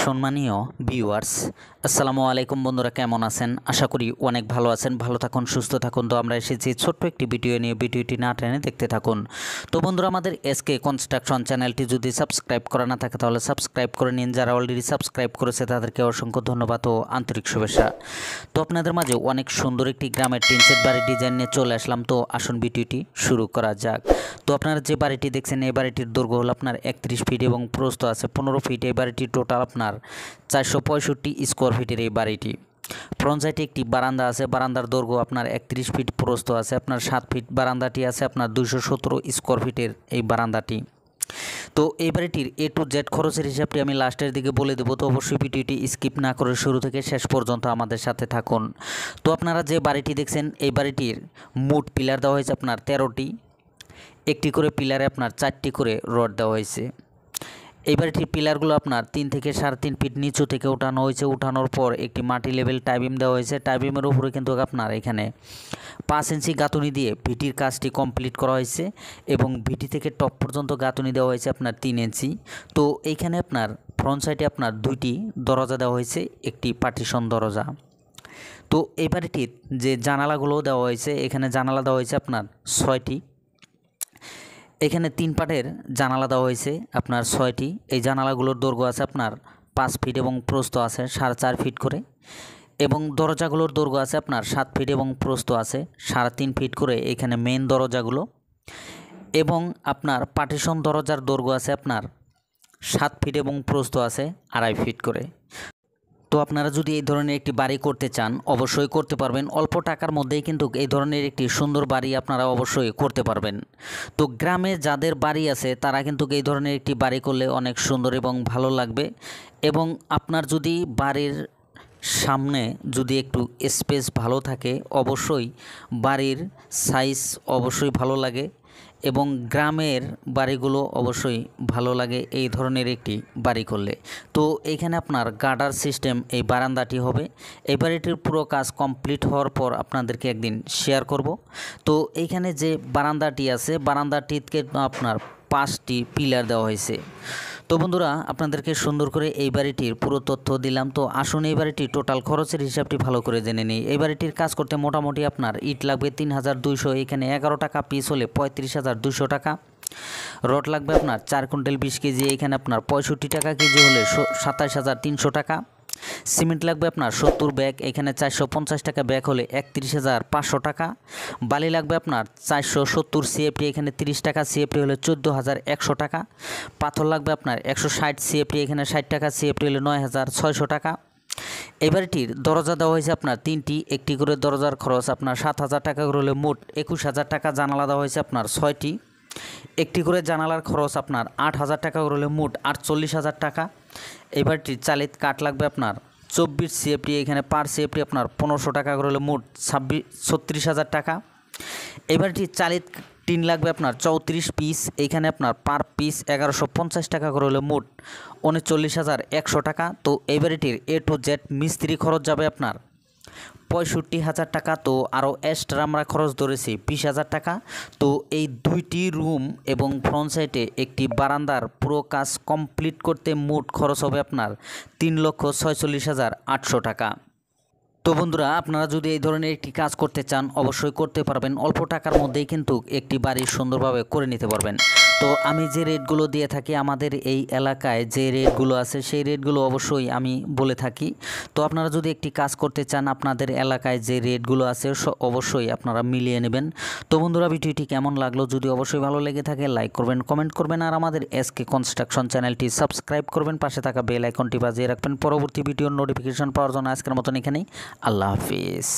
সম্মানীয় ভিউয়ার্স, আসসালামু আলাইকুম বন্ধুরা, কেমন আছেন? আশা করি অনেক ভালো আছেন। ভালো থাকুন, সুস্থ থাকুন। তো আমরা এসেছি ছোট্ট একটি ভিডিও নিয়ে, ভিডিওটি না টেনে দেখতে থাকুন। তো বন্ধুরা, আমাদের এসকে কনস্ট্রাকশন চ্যানেলটি যদি সাবস্ক্রাইব করা না থাকে তাহলে সাবস্ক্রাইব করে নিন। যারা অলরেডি সাবস্ক্রাইব করেছে তাদেরকে অসংখ্য ধন্যবাদ ও আন্তরিক শুভেচ্ছা। তো আপনাদের মাঝে অনেক সুন্দর একটি গ্রামের টিন সেট বাড়ির ডিজাইন নিয়ে চলে আসলাম। তো আসুন ভিডিওটি শুরু করা যাক। তো আপনারা যে বাড়িটি দেখছেন, এই বাড়িটির দৈর্ঘ্য হলো আপনার 31 ফিট এবং প্রস্থ আছে 15 ফিট। এই বাড়িটি টোটাল আপনার 465 স্কোয়ার ফিটের এই বাড়িটি। ফ্রন্ট সাইডে একটি বারান্দা আছে, বারান্দার দৈর্ঘ্য আপনার 31 ফিট, প্রস্থ আছে আপনার 7 ফিট। বারান্দাটি আছে আপনার 217 স্কোয়ার ফিটের এই বারান্দাটি। তো এই বাড়িটির A to Z খরচের হিসাবটি আমি লাস্টের দিকে বলে দেবো। তো অবশ্যই ভিডিওটি স্কিপ না করে শুরু থেকে শেষ পর্যন্ত আমাদের সাথে থাকুন। তো আপনারা যে বাড়িটি দেখছেন, এই বাড়িটির মোট পিলার দেওয়া হয়েছে আপনার 13টি। একটি করে পিলারে আপনার 4টি করে রড দেওয়া হয়েছে। এই বাড়িটির পিলারগুলো আপনার 3 থেকে 3.5 ফিট নিচু থেকে উঠানো হয়েছে। উঠানোর পর একটি মাটি লেভেল টাইবিম দেওয়া হয়েছে। টাইবিমের উপরে কিন্তু আপনার এখানে 5 ইঞ্চি গাঁথুনি দিয়ে ভিটির কাজটি কমপ্লিট করা হয়েছে এবং ভিটি থেকে টপ পর্যন্ত গাঁথুনি দেওয়া হয়েছে আপনার 3 ইঞ্চি। তো এইখানে আপনার ফ্রন্ট সাইডে আপনার 2টি দরজা দেওয়া হয়েছে, একটি পার্টিশন দরজা। তো এই বাড়িটির যে জানালাগুলো দেওয়া হয়েছে, এখানে জানালা দেওয়া হয়েছে আপনার 6টি। এখানে 3 পাটের জানালা দেওয়া হয়েছে আপনার 6টি। এই জানালাগুলোর দৈর্ঘ্য আছে আপনার 5 ফিট এবং প্রস্থ আছে 4.5 ফিট করে, এবং দরজাগুলোর দৈর্ঘ্য আছে আপনার 7 ফিট এবং প্রস্থ আছে 3.5 ফিট করে এখানে মেন দরজাগুলো। এবং আপনার পার্টিশন দরজার দৈর্ঘ্য আছে আপনার 7 ফিট এবং প্রস্থ আছে 2.5 ফিট করে। তো আপনারা যদি এই ধরনের একটি বাড়ি করতে চান অবশ্যই করতে পারবেন। অল্প টাকার মধ্যেই কিন্তু এই ধরনের একটি সুন্দর বাড়ি আপনারা অবশ্যই করতে পারবেন। তো গ্রামে যাদের বাড়ি আছে তারা কিন্তু এই ধরনের একটি বাড়ি করলে অনেক সুন্দর এবং ভালো লাগবে। এবং আপনার যদি বাড়ির সামনে যদি একটু স্পেস ভালো থাকে, অবশ্যই বাড়ির সাইজ অবশ্যই ভালো লাগে এবং গ্রামের বাড়িগুলো অবশ্যই ভালো লাগে এই ধরনের একটি বাড়ি করলে। তো এইখানে আপনার গার্ডার সিস্টেম এই বারান্দাটি হবে। এই বাড়িটির পুরো কাজ কমপ্লিট হওয়ার পর আপনাদেরকে একদিন শেয়ার করব। তো এইখানে যে বারান্দাটি আছে, বারান্দাটিতে আপনার 5টি পিলার দেওয়া হয়েছে। তো বন্ধুরা, আপনাদেরকে সুন্দর করে এই বাড়িটির পুরো তথ্য দিলাম। তো আসুন এই বাড়িটির টোটাল খরচের হিসাবটি ভালো করে জেনে নিই। এই বাড়িটির কাজ করতে মোটামুটি আপনার ইট লাগবে 3200, এখানে 11 টাকা পিস হলে 35,200 টাকা। রড লাগবে আপনার 4 কুইন্টাল 20 কেজি, এখানে আপনার 65 টাকা কেজি হলে 27,300 টাকা। সিমেন্ট লাগবে আপনার 70 ব্যাগ, এখানে 450 টাকা ব্যাগ হলে 31,500 টাকা। বালি লাগবে আপনার 470 সিএফটি, এখানে 30 টাকা সিএফটি হলে 14,100 টাকা। পাথর লাগবে আপনার 160 সিএফটি, এখানে 60 টাকা সিএফটি হলে 9,600 টাকা। এই বাড়িটির দরজা দেওয়া হয়েছে আপনার 3টি, একটি করে দরজার খরচ আপনার 7,000 টাকা করে হলে মোট 21,000 টাকা। জানালা দেওয়া হয়েছে আপনার 6টি, একটি করে জানালার খরচ আপনার 8,000 টাকা করে হলে মোট 48,000 টাকা। এই বাড়িটির চালিত কাঠ লাগবে আপনার 24 সিএফটি, এখানে পার সিএফটি আপনার 1500 টাকা করে হলে মোট 36,000 টাকা। এই বাড়িটির চালিত টিন লাগবে আপনার 34 পিস, এইখানে আপনার পার পিস 1150 টাকা করে হলে মোট 39,100 টাকা। তো এই বাড়িটির A to Z মিস্ত্রি খরচ যাবে আপনার 65,000 টাকা। তো আরও এক্সট্রা আমরা খরচ ধরেছি 20,000 টাকা। তো এই 2টি রুম এবং ফ্রন্ট সাইডে একটি বারান্দার পুরো কাজ কমপ্লিট করতে মোট খরচ হবে আপনার 3,46,800 টাকা। তো বন্ধুরা, আপনারা যদি এই ধরনের একটি কাজ করতে চান অবশ্যই করতে পারবেন। অল্প টাকার মধ্যেই কিন্তু একটি বাড়ি সুন্দরভাবে করে নিতে পারবেন। তো আমি যে রেটগুলো দিয়ে থাকি, আমাদের এই এলাকায় যে রেটগুলো আছে সেই রেটগুলো অবশ্যই আমি বলে থাকি। তো আপনারা যদি একটি কাজ করতে চান, আপনাদের এলাকায় যে রেটগুলো আছে অবশ্যই আপনারা মিলিয়ে নেবেন। তো বন্ধুরা, ভিডিওটি কেমন লাগলো যদি অবশ্যই ভালো লেগে থাকে লাইক করবেন, কমেন্ট করবেন, আর আমাদের এসকে কনস্ট্রাকশন চ্যানেলটি সাবস্ক্রাইব করবেন, পাশে থাকা বেল আইকনটি বাজিয়ে রাখবেন পরবর্তী ভিডিওর নোটিফিকেশন পাওয়ার জন্য। আজকের মতন এখানেই, আল্লাহ হাফিজ।